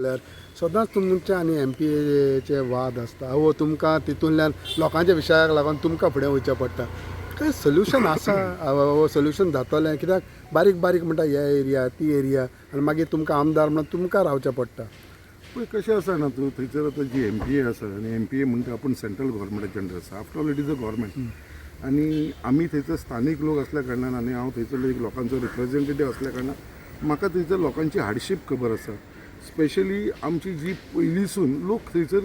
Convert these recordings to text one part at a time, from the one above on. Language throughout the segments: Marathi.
सदांच तुमचे आनी MP चे वाद आसता वो तुमकां तितूंतल्यान लोकांच्या विशयाक लागून तुमकां फुडें वयचें पडटा. काय सोल्युशन आसा वो सोल्युशन जातलें कित्याक बारीक बारीक म्हणटा हे एरिया ती एरिया आनी मागीर तुमकां आमदार म्हणून तुमकां रावचें पडटा. पळय कशें आसा ना तूं थंयसर आतां जी MPA आसा आनी MPA म्हणटा आपूण सेंट्रल गव्हर्मेंटाचे अंडर आसा. After all it is a government आनी आमी थंयसर स्थानीक लोक असल्या कारणान आनी हांव थंयसरलो एक लोकांचो रिप्रेझेंटेटिव्ह असल्या कारणान म्हाका थंयसर लोकांची हार्डशीप खबर आसा. स्पेशली आमची जी पयलींसून लोक थंयसर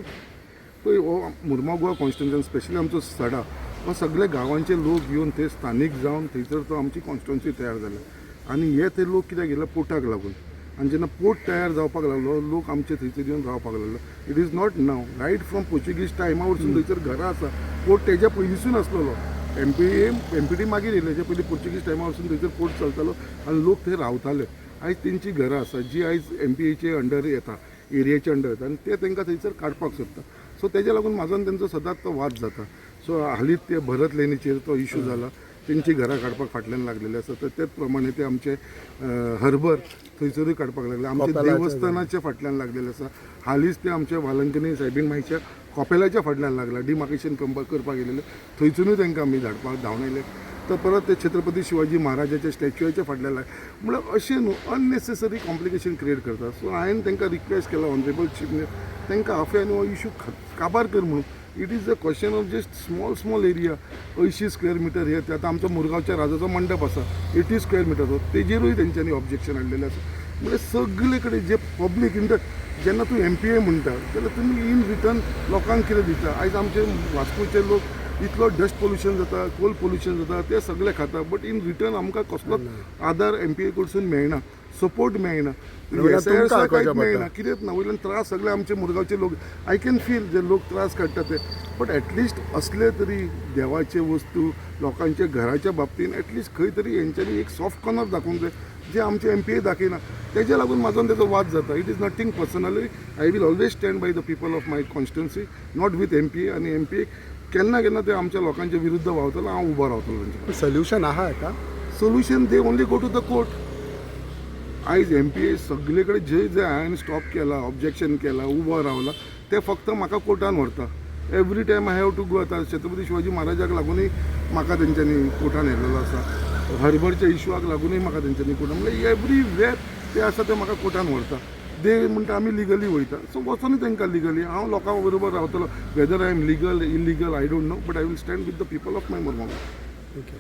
पळय हो मुर्मा गोवा कॉन्स्टिट्युन्सी स्पेशली आमचो सडा हो सगळे गांवांचे लोक येवन थंय स्थानीक जावन थंयसर तो आमची कॉन्स्टिट्युन्सी तयार जाला. आनी हे ते लोक कित्याक गेले पोर्टाक लागून. आनी जेन्ना पोर्ट तयार जावपाक लागलो लोक आमचे थंयसर येवन रावपाक लागलो. It is not now right from Portuguese टायमा वरसून थंयसर घरां आसा. पोर्ट तेज्या पयलींसून आसलेलो. MPD मागीर येयले हेज्या पयलीं पोर्चुगीज टायमा वरसून थंयसर पोर्ट चलतालो आनी लोक थंय रावताले. आयज तेंची घरां आसा जी आयज MPAचे अंडर येता एरियाचे अंडर येता आनी ते तांकां थंयसर काडपाक सोदता. सो तेज्या लागून म्हाजो आनी तेंचो सदांच तो वाद जाता. सो हालींच ते भरत लेनीचेर तो इशू जाला. तेंची घरां काडपाक फाटल्यान लागलेले आसा. तर तेच प्रमाणे ते आमचे हर्बर थंयसरूय काडपाक लागले. आमचे देवस्थानाच्या फाटल्यान लागलेले आसा. हालींच ते आमचे वालंकनी सायबीण मागीरच्या कॉपेलाच्या फाटल्यान लागला. डिमार्केशन करपाक गेलेले थंयसरूय तांकां आमी धांवन येयले. तर परत ते छत्रपती शिवाजी महाराजाच्या स्टॅच्युच्या फाटल्यान म्हणल्यार अशें न्हू अननेसेसरी कॉम्प्लिकेशन क्रिएट करता. सो हांवें तांकां रिक्वेस्ट केला ऑनरेबल चीफ मिनिस्टर तांकां हांव हो इशू काबार कर म्हणून. It is a question of just small area 80 square metre हे आतां आमचो मुरगांवच्या राजाचो मंडप आसा 80 स्क्वेअर मिटर तेजेरूय तेंच्यांनी ऑब्जेक्शन हाडलेलें आसा. म्हणजे सगळे कडेन जे पब्लीक जेन्ना तूं MPA म्हणटा जाल्यार तुमी इन रिटर्न लोकांक कितें दिता. आयज आमचे वास्कोचे लोक इतलो डस्ट पोल्युशन जाता कोल पोल्युशन जाता ते सगळे खाता. बट इन रिटर्न आमकां कसलोच आदार MPA कडसून मेळना सपोर्ट मेळना कांयच मेळना कितेंच ना. वयल्यान त्रास सगळे आमचे मुरगांवचे लोक आय कॅन फील जे लोक त्रास काडटा ते. बट एटलिस्ट असले तरी देवाचे वस्तू लोकांच्या घराच्या बाबतीन एटलिस्ट खंय तरी हेंच्यांनी एक सॉफ्ट कॉर्नर दाखोवंक जाय जे आमचे MPA दाखयना. तेज्या लागून म्हाजो आनी तेजो वाद जाता. It is nothing personally. I will always stand by the people of my constituency not with MPA. आनी MPA केन्ना केन्ना ते आमच्या लोकांच्या विरुद्ध वावतलो हांव उबो रावतलो तांचे. सोल्युशन आहा का? Solution they only go to the court. आयज MPA सगळे कडेन जे हांवें स्टॉप केला ऑब्जेक्शन केला उबो रावला ते फक्त म्हाका कोर्टान व्हरता. Every time I have to go. आतां छत्रपती शिवाजी महाराजाक लागूनय म्हाका तेंच्यांनी कोर्टान व्हेल्लेलो आसा. हर्बरच्या इशूआक लागूनय म्हाका तेंच्यांनी कोर्टान म्हणजे एवरी वेर ते आसा ते म्हाका कोर्टान व्हरता. ते म्हणटा आमी लिगली वयता. सो वचून तांकां लिगली हांव लोकां बरोबर रावतलो. Whether I am legal illegal I don't know but I will stand with the people of my Mormugao. Okay.